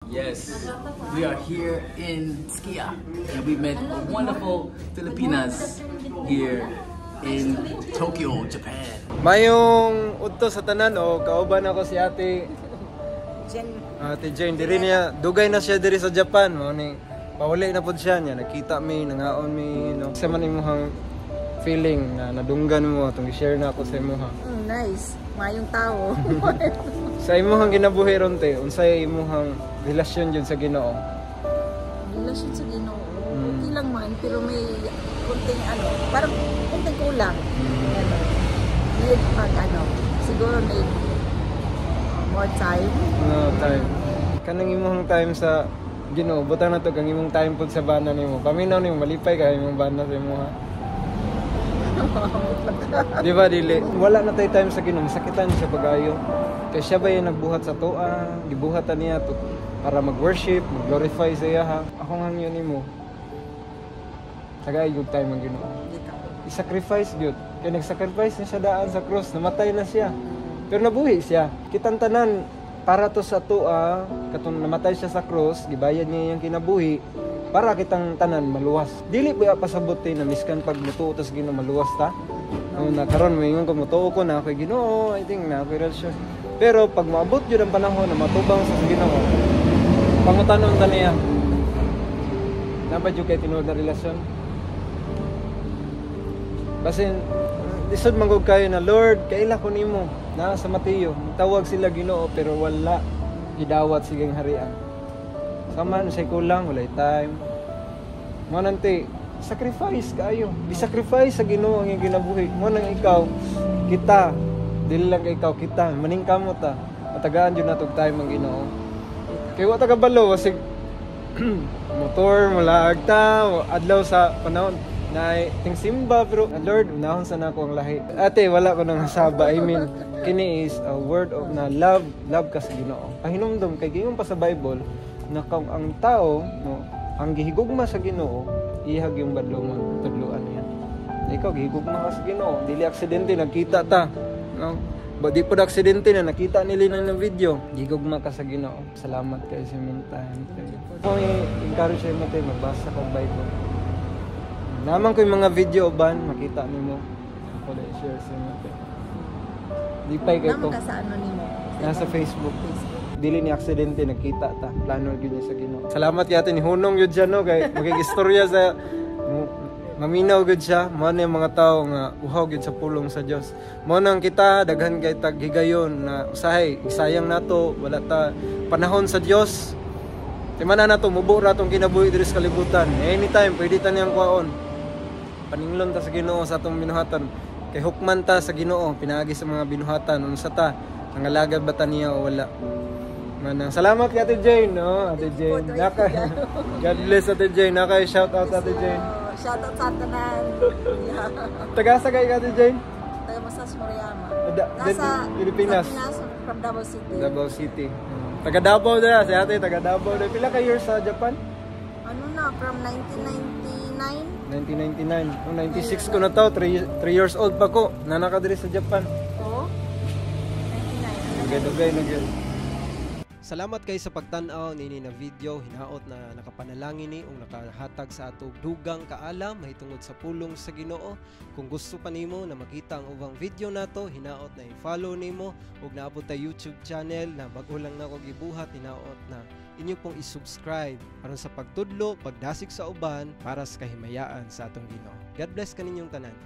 Yes, we are here in Skia and we met wonderful Filipinas here in Tokyo, Japan. Mayong udto sa tanan o kauban ako si Ate Jane. Diri niya dugay na siya diri sa Japan mo ni pauli na pud siya niya nakita mi nangaon mi no. Sa man imong feeling na nadunggan mo atong i-share na ako sa imo ha. Nice. Mayong tao. Sa imong ginabuhi ron te, unsay imong relasyon jud sa Ginoo? Relasyon sa Ginoo. Okay lang man pero may kunting parang kunting kulang. Need siguro need more time. No time. Kanang imong time sa Ginoo, butang na to kang imong time pud sa bana nimo. Paminaw nimo malipay ka imong bana sa imo ha. Di ba dili? Wala na tayo time sa Ginoo, sakitan siya pagayo. Kaya siya ba yung nagbuhat sa toa, gibuhatan niya to para mag-worship, mag-glorify sa iya ha. Ako nga yun nimo. Tagay yung time ang Ginoo. I-sacrifice yun. Kaya nag-sacrifice na siya daan sa cross, namatay na siya. Pero nabuhi siya. Kitang tanan para to sa toa, katong namatay siya sa cross, gibayad niya yung kinabuhi. Para kitang tanan maluwas. Dili ba pasabot na miskan pag mutuo tas Ginoo maluwas ta? Na karon moingon ko mutuo ko na ako Ginoo, I think na ako relasyon. Pero pag maabot jud ang panahon na matubang sa Ginoo, pangutanon ta niya. Napa jud kay tinuod na relasyon? Basin lisod manggod kayo na Lord, kaila ko nimo na sa Mateo. Tawag sila Ginoo pero wala gidawat sigang harian. Saman say kulang walay time. Mo nanti sacrifice kayo. Di-sacrifice sa Ginoo ang ginabuhi. Mo nang ikaw kita dili lang kay ikaw kita maningkamot ta. Matagaan jud natog time ang Ginoo. Kay wa ta kabalo wasig motor mula agta adlaw sa panahon na ting simba pero Lord unahon sa nako ang lahi. Ate wala ko nang hasaba. I mean kini is a word of na love ka sa Ginoo. Pahinumdom kay gingon pa sa Bible na ang tao no ang gihigugma sa Ginoo ihag yung badlongon tudloan niya. Ikaw gihigugma ka sa Ginoo, dili aksidente nagkita ta no ba di pud aksidente na nakita nila ng video gihigugma ka sa Ginoo. Salamat kay sa time. Ko encourage mo tayo magbasa ka Bible. Naman ko yung mga video ban makita nimo ako na share sa mo. Di pa kay ko. Sa nimo? Nasa Facebook. Dili ni aksidente nagkita ta plano gyud niya sa Ginoo. Salamat yatin ni hunong gyud siya no kay magigistorya sa maminaw gyud siya mo na yung mga tawo nga uhaw gyud sa pulong sa Dios. Mo nang kita daghan kay taghigayon na usahay isayang nato wala ta panahon sa Dios. Timana nato mubo ra tong kinabuhi diri sa kalibutan. Anytime pwede ta niyang kuhaon. Paninglon ta sa Ginoo sa atong binuhatan. Kay hukman ta sa Ginoo pinaagi sa mga binuhatan unsa ta nangalagad ba ta niya o wala. Manang salamat kay Ate Jane, no? Ate Jane. God bless Ate Jane. Shout out Ate Jane. Shout out sa tanan. Taga-sagay ka Ate Jane? Taga Masas Moriyama. Nasa Pilipinas. From Davao City. Davao City. Taga Davao na si Ate, taga Davao. Pila ka years sa Japan? Ano na, from 1999. 1999. Oh, 96 ko na to, 3 years old pa ko. Nanakadiri sa Japan. Oo. 99. Dugay na gyud. Salamat kay sa pagtan-aw nini na video. Hinaot na nakapanalangin ni o nakahatag sa atog dugang kaalam mahitungod sa pulong sa Ginoo. Kung gusto pa nimo na makita ang ubang video nato, hinaot na i-follow nimo ug naabot ta YouTube channel na bag-o lang nako gibuhat. Hinaot na inyo pong i-subscribe aron sa pagtudlo, pagdasig sa uban para sa kahimayaan sa atong Ginoo. God bless kaninyong tanan.